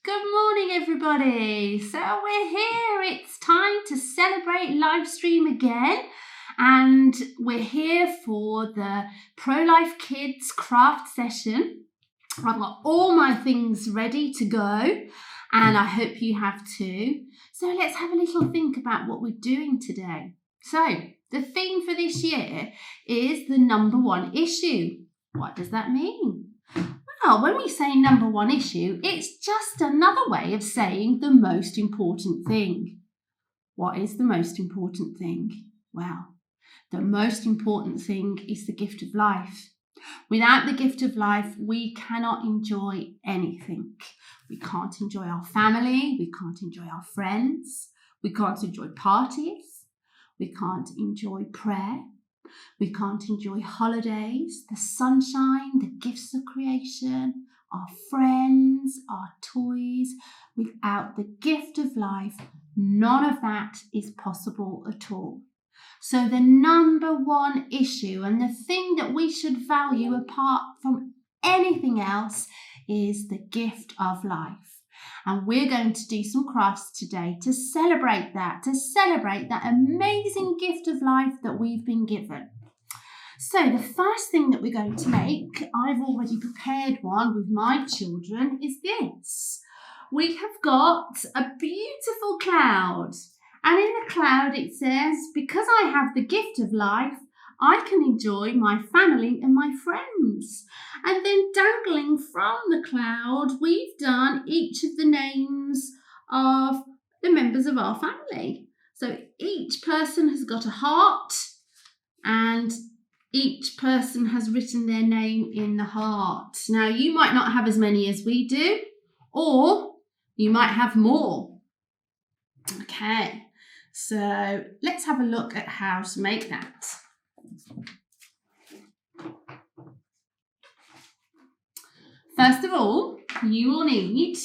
Good morning, everybody. So we're here. It's time to celebrate LifeStream again. And we're here for the ProLife Kids craft session. I've got all my things ready to go, and I hope you have too. So let's have a little think about what we're doing today. So the theme for this year is the number one issue. What does that mean? Well, when we say number one issue, it's just another way of saying the most important thing. What is the most important thing? Well, the most important thing is the gift of life. Without the gift of life, we cannot enjoy anything. We can't enjoy our family, we can't enjoy our friends, we can't enjoy parties, we can't enjoy prayer. We can't enjoy holidays, the sunshine, the gifts of creation, our friends, our toys. Without the gift of life, none of that is possible at all. So the number one issue and the thing that we should value apart from anything else is the gift of life. And we're going to do some crafts today to celebrate that amazing gift of life that we've been given. So the first thing that we're going to make, I've already prepared one with my children, is this. We have got a beautiful cloud. And in the cloud it says, because I have the gift of life, I can enjoy my family and my friends. And then dangling from the cloud, we've done each of the names of the members of our family. So each person has got a heart, and each person has written their name in the heart. Now, you might not have as many as we do, or you might have more. Okay, so let's have a look at how to make that. First of all, you will need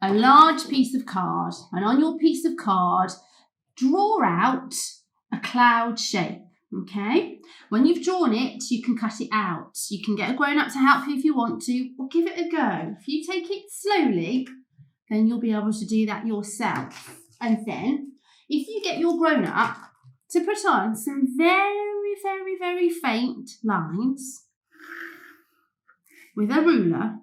a large piece of card, and on your piece of card, draw out a cloud shape. Okay, when you've drawn it, you can cut it out. You can get a grown-up to help you if you want to, or give it a go. If you take it slowly, then you'll be able to do that yourself. And then, if you get your grown-up to put on some very, very, very faint lines with a ruler,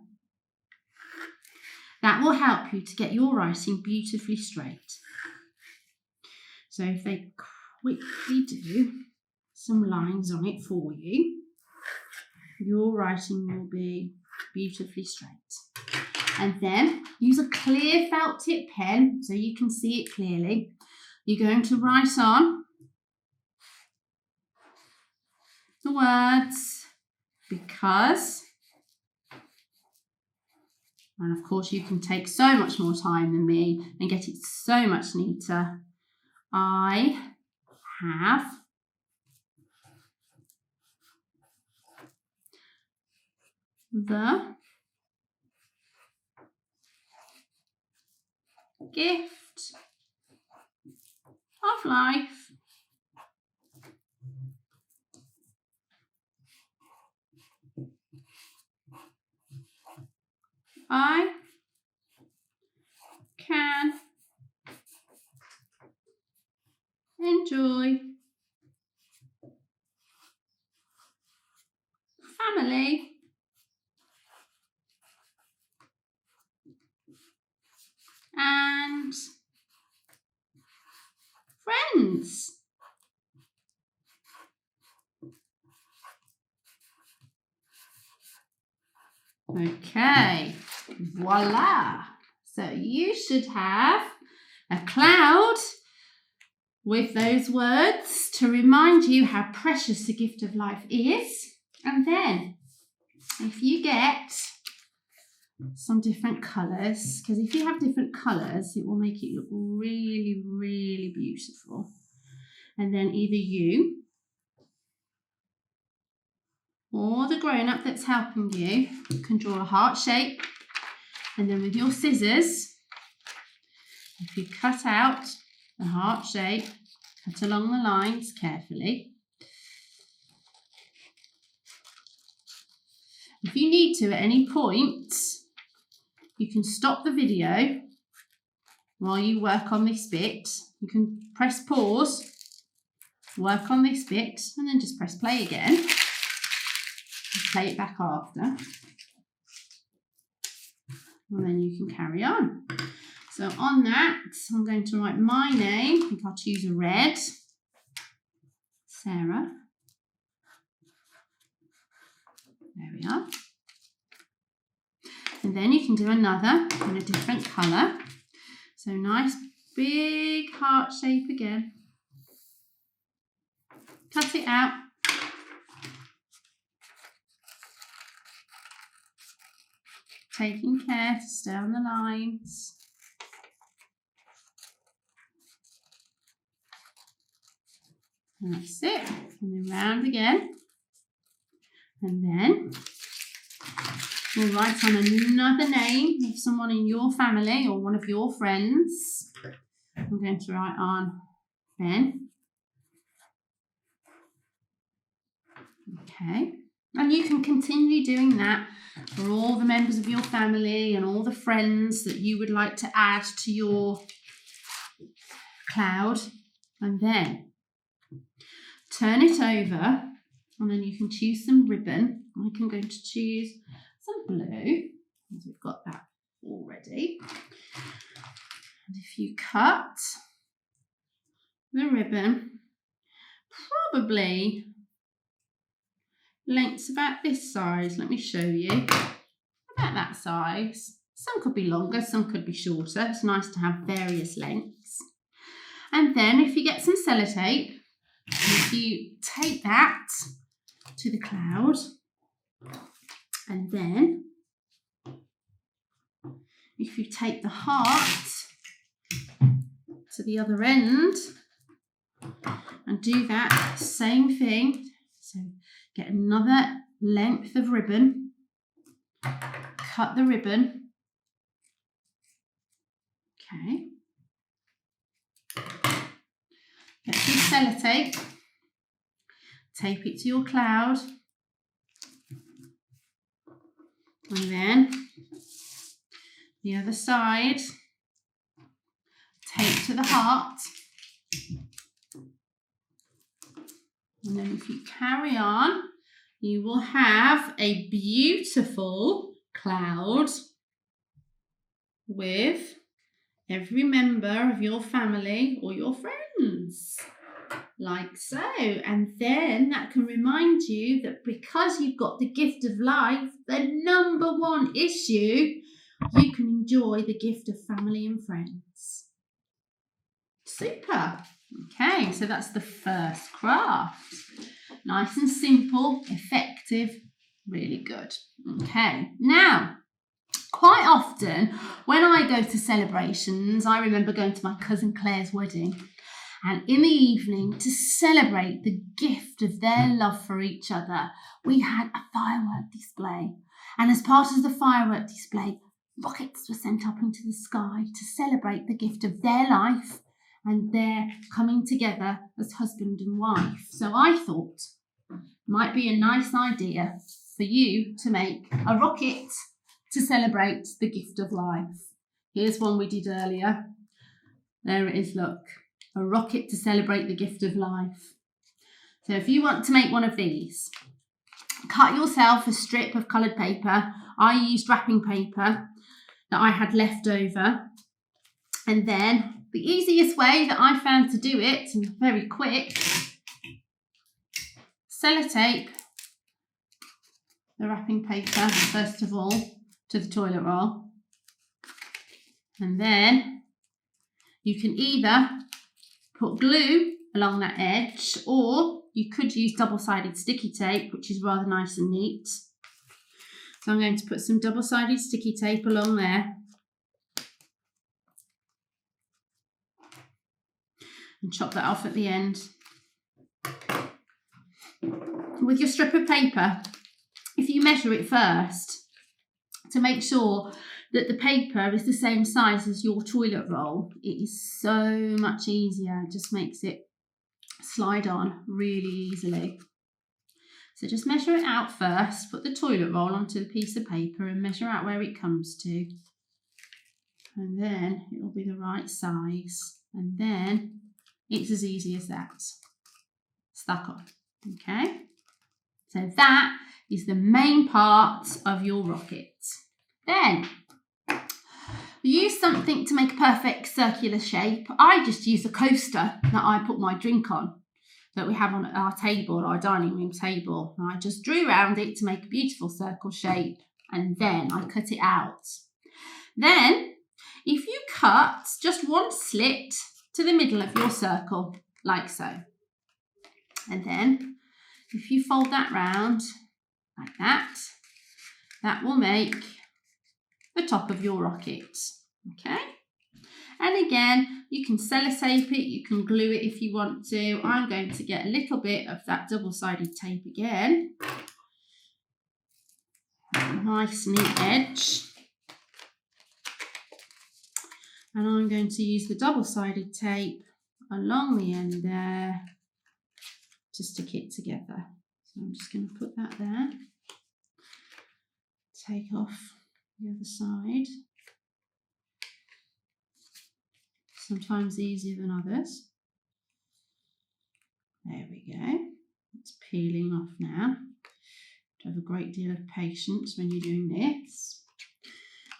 that will help you to get your writing beautifully straight. So if they quickly do some lines on it for you, your writing will be beautifully straight. And then use a clear felt tip pen so you can see it clearly. You're going to write on the words because, and of course you can take so much more time than me and get it so much neater. I have the gift of life. I can enjoy family and friends. Okay, voila. So you should have a cloud with those words to remind you how precious the gift of life is. And then if you get some different colours, because if you have different colours, it will make it look really, really beautiful. And then either you or the grown-up that's helping you can draw a heart shape, and then with your scissors, if you cut out the heart shape, cut along the lines carefully. If you need to at any point, you can stop the video while you work on this bit. You can press pause, work on this bit, and then just press play again. And play it back after. And then you can carry on. So on that, I'm going to write my name. I think I'll choose a red. Sarah. There we are. And then you can do another in a different colour. So nice big heart shape again. Cut it out. Taking care to stay on the lines. And that's it. And then round again. And then we'll write on another name of someone in your family or one of your friends. I'm going to write on Ben. Okay. And you can continue doing that for all the members of your family and all the friends that you would like to add to your cloud. And then turn it over, and then you can choose some ribbon. I'm going to choose some blue, because we've got that already. And if you cut the ribbon, probably length's about this size. Let me show you. About that size. Some could be longer, some could be shorter. It's nice to have various lengths. And then if you get some sellotape, if you take that to the cloud, and then if you take the heart to the other end and do that same thing, so get another length of ribbon, cut the ribbon, okay, get some sellotape, tape it to your cloud, and then the other side, tape to the heart, and then if you carry on, you will have a beautiful cloud with every member of your family or your friends, like so. And then that can remind you that because you've got the gift of life, the number one issue, you can enjoy the gift of family and friends. Super. Okay, so that's the first craft. Nice and simple, effective, really good. Okay, now, quite often when I go to celebrations, I remember going to my cousin Claire's wedding, and in the evening, to celebrate the gift of their love for each other, we had a firework display. And as part of the firework display, rockets were sent up into the sky to celebrate the gift of their life and their coming together as husband and wife. So I thought it might be a nice idea for you to make a rocket to celebrate the gift of life. Here's one we did earlier. There it is, look. A rocket to celebrate the gift of life. So if you want to make one of these, cut yourself a strip of coloured paper. I used wrapping paper that I had left over. And then the easiest way that I found to do it, and very quick, sellotape the wrapping paper, first of all, to the toilet roll. And then you can either put glue along that edge, or you could use double-sided sticky tape, which is rather nice and neat. So I'm going to put some double-sided sticky tape along there. And chop that off at the end. With your strip of paper, if you measure it first to make sure that the paper is the same size as your toilet roll, it is so much easier. It just makes it slide on really easily. So just measure it out first, put the toilet roll onto the piece of paper and measure out where it comes to. and then it will be the right size, and then it's as easy as that. Stuck on, okay? So that is the main part of your rocket. Then use something to make a perfect circular shape. I just use a coaster that I put my drink on that we have on our table, our dining room table. And I just drew around it to make a beautiful circle shape, and then I cut it out. Then if you cut just one slit to the middle of your circle, like so, and then if you fold that round like that, that will make the top of your rocket, okay? And again, you can sellotape it, you can glue it if you want to. I'm going to get a little bit of that double-sided tape again. Nice neat edge. And I'm going to use the double-sided tape along the end there to stick it together. So I'm just going to put that there. Take off the other side. Sometimes easier than others. There we go. It's peeling off now. Have a great deal of patience when you're doing this.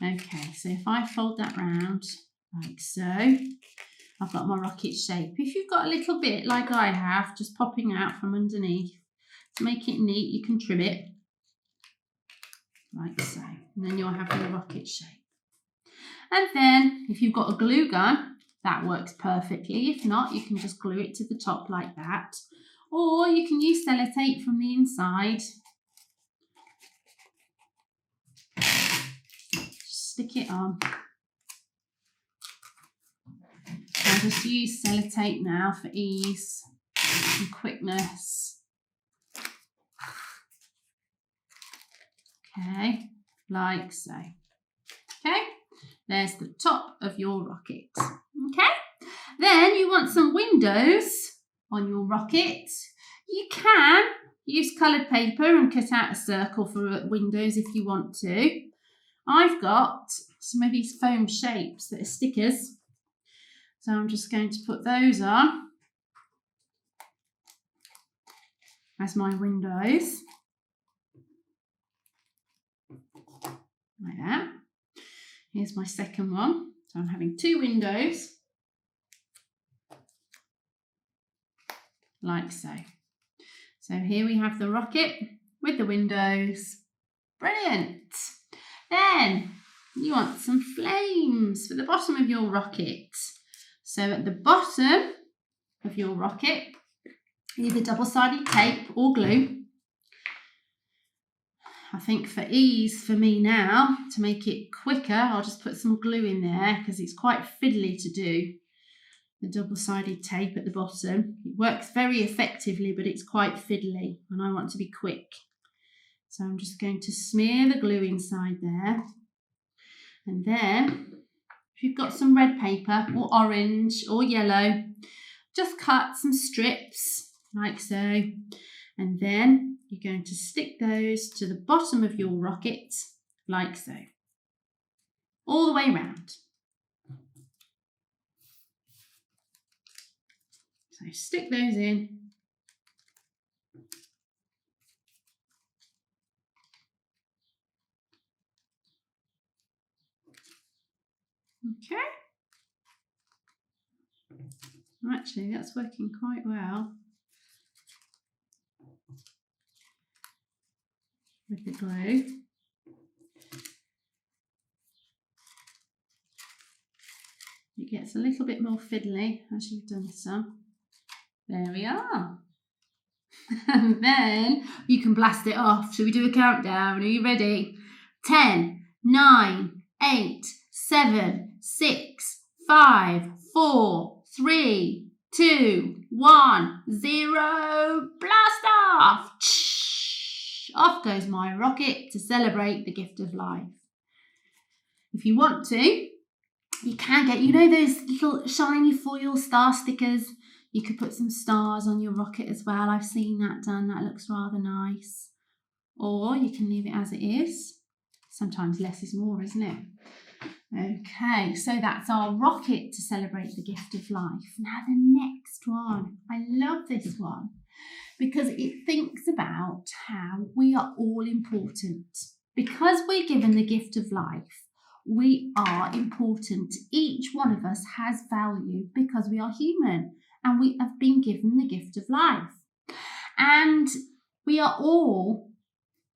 Okay, so if I fold that round like so, I've got my rocket shape. If you've got a little bit like I have, just popping out from underneath, to make it neat, you can trim it like so, and then you'll have your rocket shape. And then if you've got a glue gun, that works perfectly. If not, you can just glue it to the top like that, or you can use sellotape from the inside. Just stick it on. I'll just use sellotape now for ease and quickness. Okay, like so. Okay, there's the top of your rocket. Okay, then you want some windows on your rocket. You can use coloured paper and cut out a circle for windows if you want to. I've got some of these foam shapes that are stickers, so I'm just going to put those on as my windows, like that. Here's my second one. So I'm having two windows, like so. So here we have the rocket with the windows. Brilliant. Then you want some flames for the bottom of your rocket. So at the bottom of your rocket, either double-sided tape or glue. I think for ease for me now, to make it quicker, I'll just put some glue in there because it's quite fiddly to do. The double-sided tape at the bottom. It works very effectively, but it's quite fiddly and I want to be quick. So I'm just going to smear the glue inside there. And then, if you've got some red paper or orange or yellow, just cut some strips like so. And then you're going to stick those to the bottom of your rocket like so, all the way around. So stick those in. Okay. Actually, that's working quite well with the glue. It gets a little bit more fiddly as you've done some. There we are. And then you can blast it off. Shall we do a countdown? Are you ready? 10, 9, 8, 7, 6, 5, 4, 3, 2, 1, 0. Blast off! Off goes my rocket to celebrate the gift of life. If you want to, you can get, you know those little shiny foil star stickers? You could put some stars on your rocket as well. I've seen that done. That looks rather nice. Or you can leave it as it is. Sometimes less is more, isn't it? Okay, so that's our rocket to celebrate the gift of life. Now the next one, I love this one because it thinks about how we are all important. Because we're given the gift of life, we are important. Each one of us has value because we are human and we have been given the gift of life. And we are all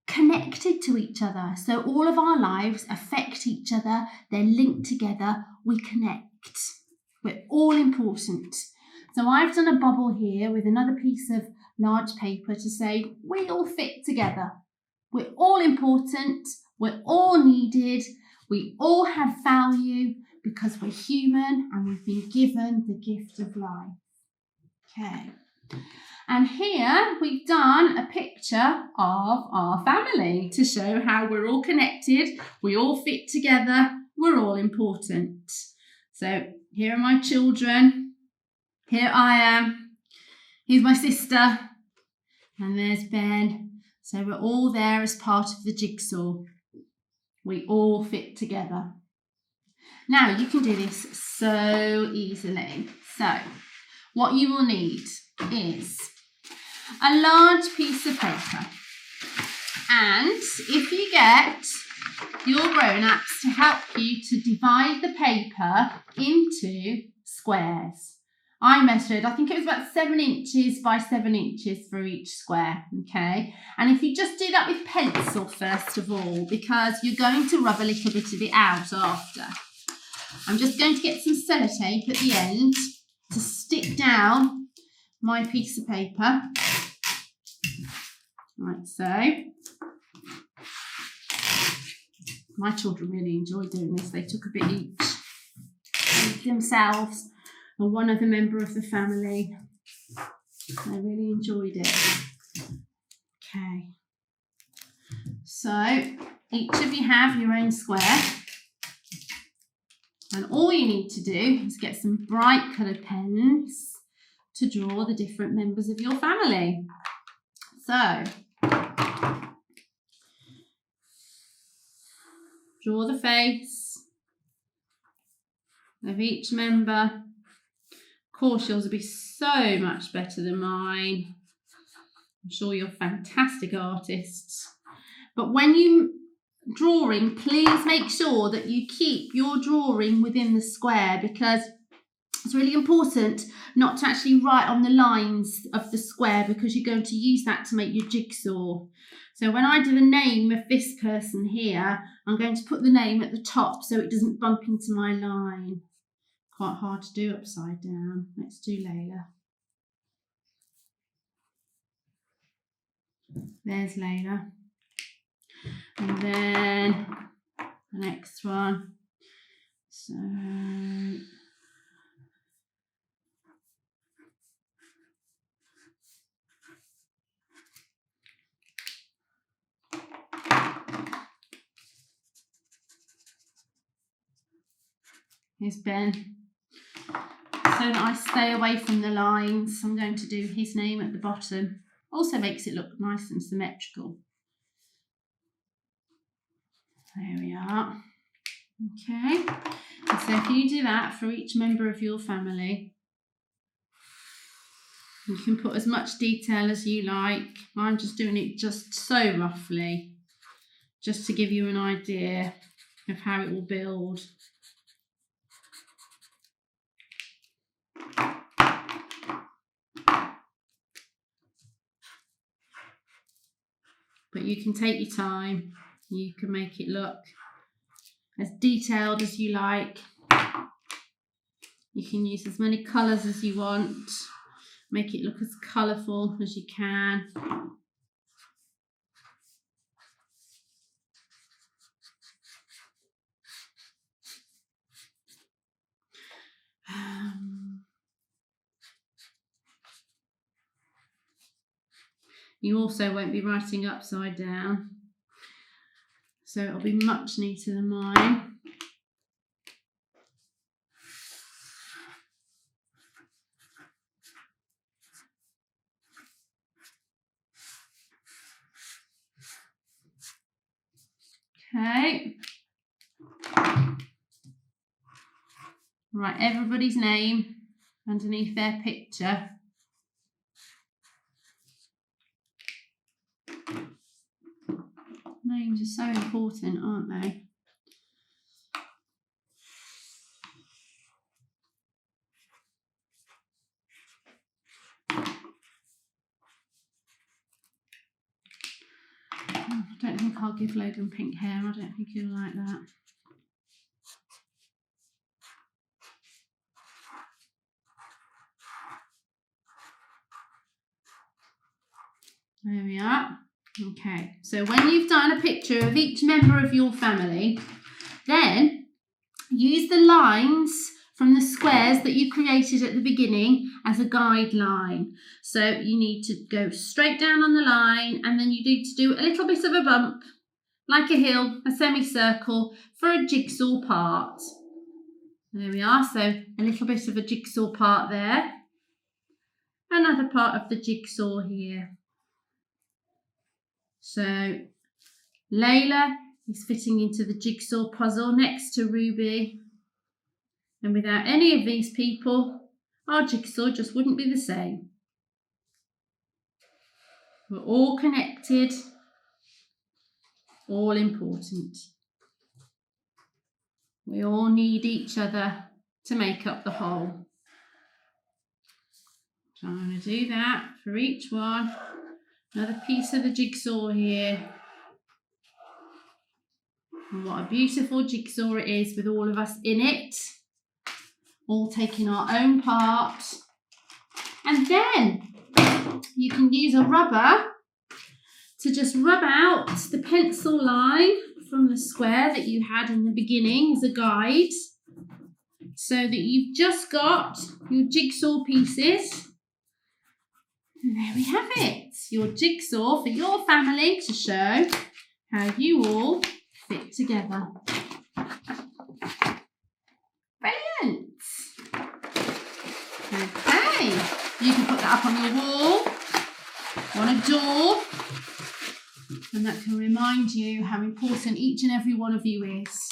connected to each other. So all of our lives affect each other. They're linked together. We connect. We're all important. So I've done a bubble here with another piece of large paper to say we all fit together. We're all important. We're all needed. We all have value because we're human and we've been given the gift of life. Okay. And here we've done a picture of our family to show how we're all connected, we all fit together, we're all important. So here are my children, here I am, here's my sister, and there's Ben. So we're all there as part of the jigsaw. We all fit together. Now you can do this so easily. So what you will need is a large piece of paper, and if you get your grown-ups to help you to divide the paper into squares. I measured, I think it was about 7 inches by 7 inches for each square, okay? And if you just do that with pencil first of all, because you're going to rub a little bit of it out after. I'm just going to get some sellotape at the end to stick down my piece of paper. Like so. My children really enjoyed doing this. They took a bit each themselves and one other member of the family. They really enjoyed it. Okay. So each of you have your own square. And all you need to do is get some bright coloured pens to draw the different members of your family. So draw the face of each member. Of course, yours will be so much better than mine. I'm sure you're fantastic artists. But when you're drawing, please make sure that you keep your drawing within the square, because it's really important not to actually write on the lines of the square, because you're going to use that to make your jigsaw. So when I do the name of this person here, I'm going to put the name at the top so it doesn't bump into my line. Quite hard to do upside down. Let's do Layla. There's Layla. And then the next one. So here's Ben. So that I stay away from the lines, I'm going to do his name at the bottom. Also makes it look nice and symmetrical. There we are. Okay. And so if you do that for each member of your family, you can put as much detail as you like. I'm just doing it just so roughly, just to give you an idea of how it will build. But you can take your time. You can make it look as detailed as you like. You can use as many colours as you want. Make it look as colourful as you can. You also won't be writing upside down, so it'll be much neater than mine. Okay. Write everybody's name underneath their picture. Names are so important, aren't they? I don't think I'll give Logan pink hair. I don't think he'll like that. There we are. Okay, so when you've done a picture of each member of your family, then use the lines from the squares that you created at the beginning as a guideline. So you need to go straight down on the line, and then you need to do a little bit of a bump, like a hill, a semicircle, for a jigsaw part. There we are, so a little bit of a jigsaw part there. Another part of the jigsaw here. So Layla is fitting into the jigsaw puzzle next to Ruby. And without any of these people, our jigsaw just wouldn't be the same. We're all connected, all important. We all need each other to make up the whole. So I'm going to do that for each one. Another piece of the jigsaw here. And what a beautiful jigsaw it is with all of us in it. All taking our own part. And then you can use a rubber to just rub out the pencil line from the square that you had in the beginning as a guide, so that you've just got your jigsaw pieces. And there we have it, your jigsaw for your family to show how you all fit together. Brilliant. Okay, you can put that up on your wall, on a door, and that can remind you how important each and every one of you is.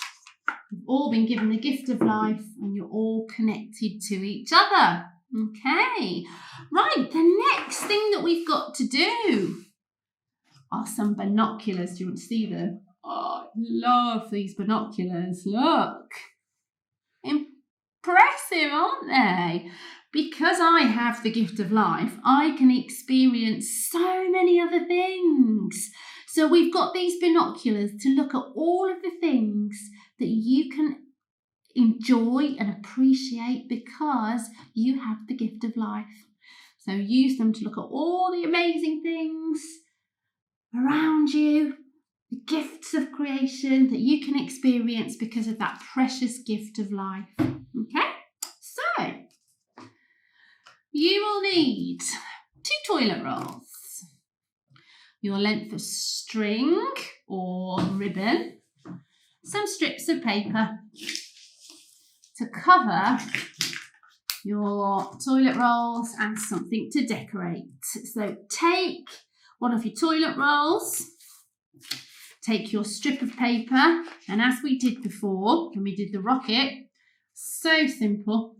You've all been given the gift of life, and you're all connected to each other. Okay, right, the next thing that we've got to do are some binoculars. Do you want to see them? Oh, I love these binoculars. Look. Impressive, aren't they? Because I have the gift of life, I can experience so many other things. So we've got these binoculars to look at all of the things that you can enjoy and appreciate because you have the gift of life. So use them to look at all the amazing things around you, the gifts of creation that you can experience because of that precious gift of life. Okay, so you will need 2 toilet rolls, your length of string or ribbon, some strips of paper to cover your toilet rolls, and something to decorate. So take one of your toilet rolls, take your strip of paper, and as we did before when we did the rocket, so simple,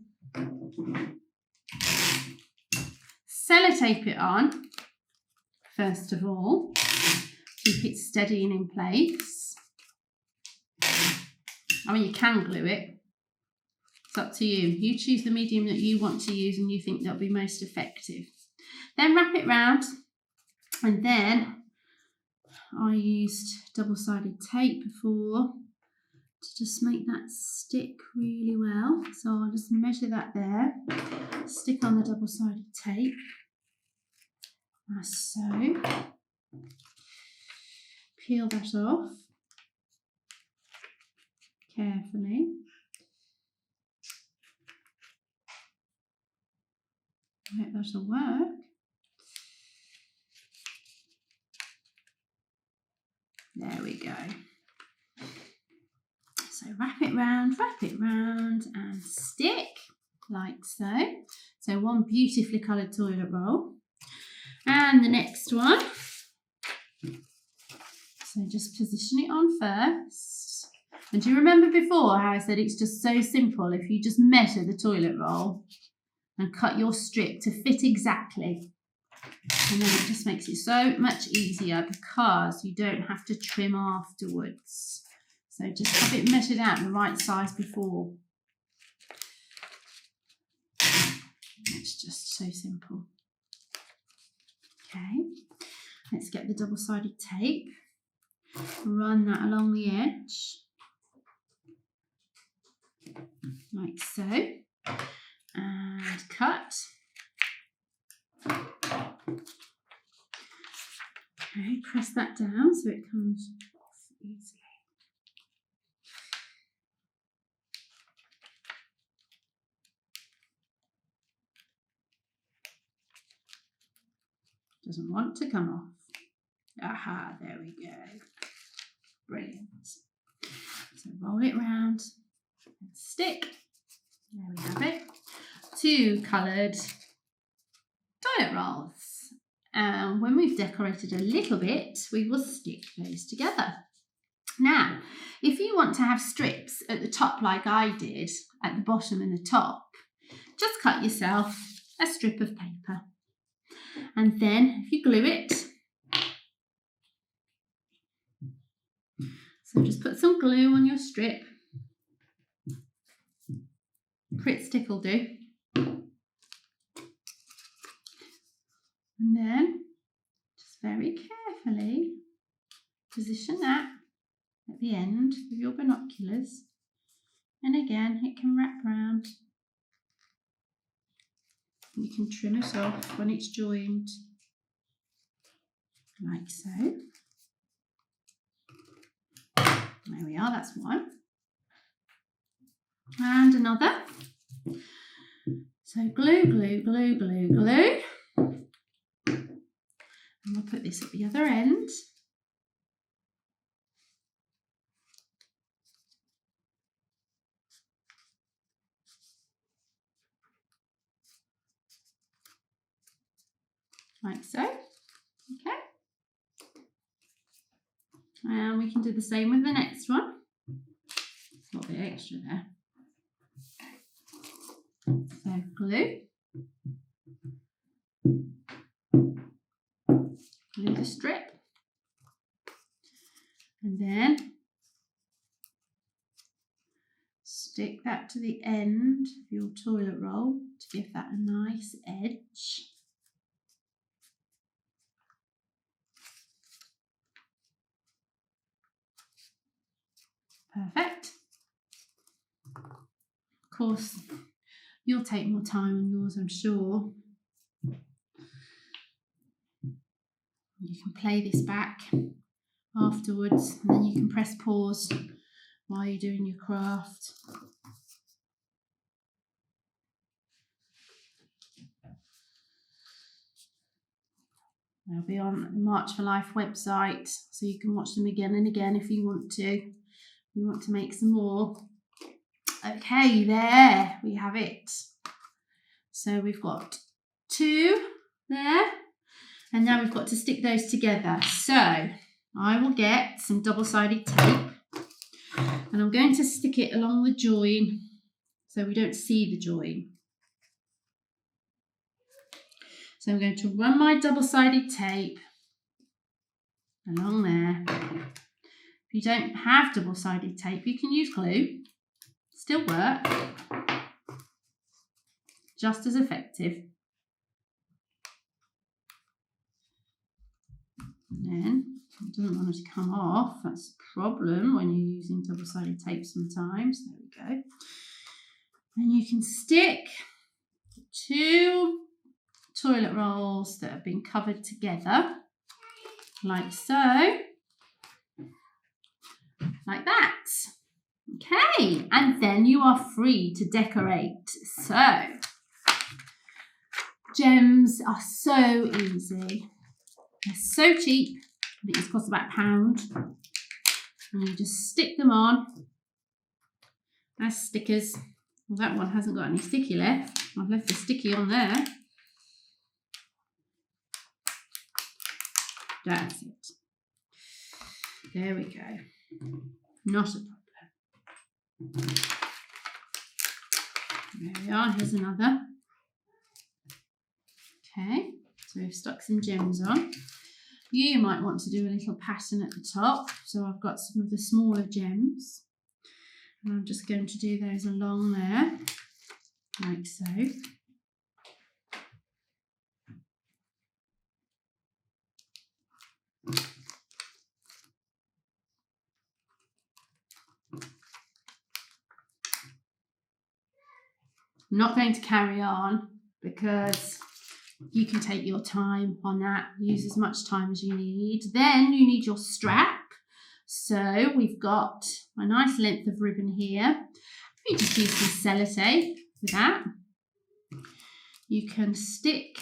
sellotape it on first of all, keep it steady and in place. I mean, you can glue it. It's up to you. You choose the medium that you want to use and you think that'll be most effective. Then wrap it round, and then I used double-sided tape before to just make that stick really well. So I'll just measure that there, stick on the double-sided tape, as so. Peel that off carefully. I hope that'll work. There we go. So wrap it round and stick like so. So one beautifully coloured toilet roll. And the next one. So just position it on first. And do you remember before how I said it's just so simple if you just measure the toilet roll and cut your strip to fit exactly? And then it just makes it so much easier because you don't have to trim afterwards. So just have it measured out the right size before. It's just so simple. Okay, let's get the double-sided tape. Run that along the edge. Like so. And cut. Okay, press that down so it comes off easily. Doesn't want to come off. Aha, there we go. Brilliant. So roll it round and stick. There we have it. 2 coloured toilet rolls. And when we've decorated a little bit, we will stick those together. Now, if you want to have strips at the top like I did, at the bottom and the top, just cut yourself a strip of paper. And then if you glue it, so just put some glue on your strip. Pritt stick will do. And then just very carefully position that at the end with your binoculars. And again, it can wrap round. You can trim it off when it's joined, like so. There we are, that's one. And another. So glue, glue, glue, glue, glue. And we'll put this at the other end. Like so. Okay. And we can do the same with the next one. It's a little bit extra there. So glue. Glue the strip. And then stick that to the end of your toilet roll to give that a nice edge. Perfect. Of course, you'll take more time on yours, I'm sure. You can play this back afterwards, and then you can press pause while you're doing your craft. They'll be on the March for Life website, so you can watch them again and again if you want to. If you want to make some more. Okay, there we have it. So we've got 2 there, and now we've got to stick those together. So I will get some double-sided tape, and I'm going to stick it along the join so we don't see the join. So I'm going to run my double-sided tape along there. If you don't have double-sided tape, you can use glue. Still work. Just as effective. And then it doesn't want it to come off. That's a problem when you're using double-sided tape sometimes. There we go. And you can stick 2 toilet rolls that have been covered together, like so, like that. Okay, and then you are free to decorate. So, gems are so easy. They're so cheap. I think this costs about £1. And you just stick them on as stickers. Well, that one hasn't got any sticky left. I've left the sticky on there. That's it. There we go. Not a problem. There we are, here's another. Okay, so we've stuck some gems on. You might want to do a little pattern at the top. So I've got some of the smaller gems. And I'm just going to do those along there, like so. I'm not going to carry on because you can take your time on that, use as much time as you need. Then you need your strap. So we've got a nice length of ribbon here. You just use some sellotape for that. You can stick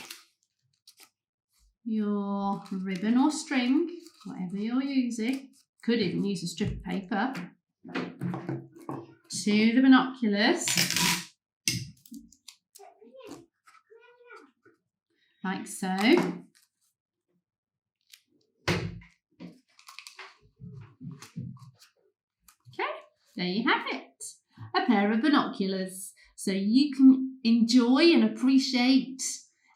your ribbon or string, whatever you're using. Could even use a strip of paper, to the binoculars. Like so. Okay, there you have it. A pair of binoculars. So you can enjoy and appreciate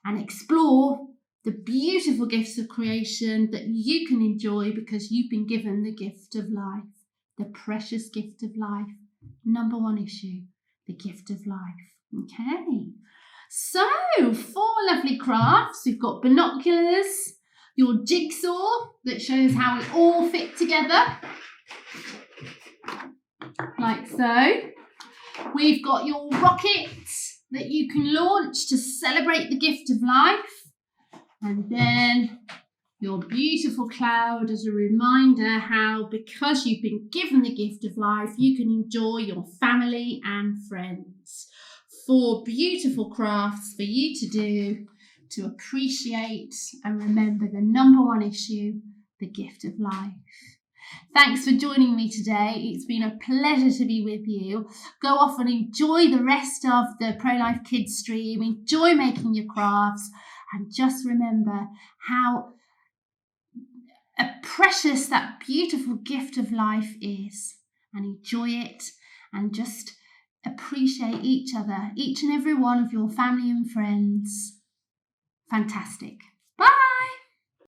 and explore the beautiful gifts of creation that you can enjoy because you've been given the gift of life, the precious gift of life. Number one issue, the gift of life. Okay. So, 4 lovely crafts. We've got binoculars, your jigsaw that shows how it all fit together, like so. We've got your rocket that you can launch to celebrate the gift of life. And then your beautiful cloud as a reminder how, because you've been given the gift of life, you can enjoy your family and friends. 4 beautiful crafts for you to do to appreciate and remember the number one issue, the gift of life. Thanks for joining me today. It's been a pleasure to be with you. Go off and enjoy the rest of the ProLife Kids stream. Enjoy making your crafts and just remember how precious that beautiful gift of life is, and enjoy it and just appreciate each other, each and every one of your family and friends. Fantastic.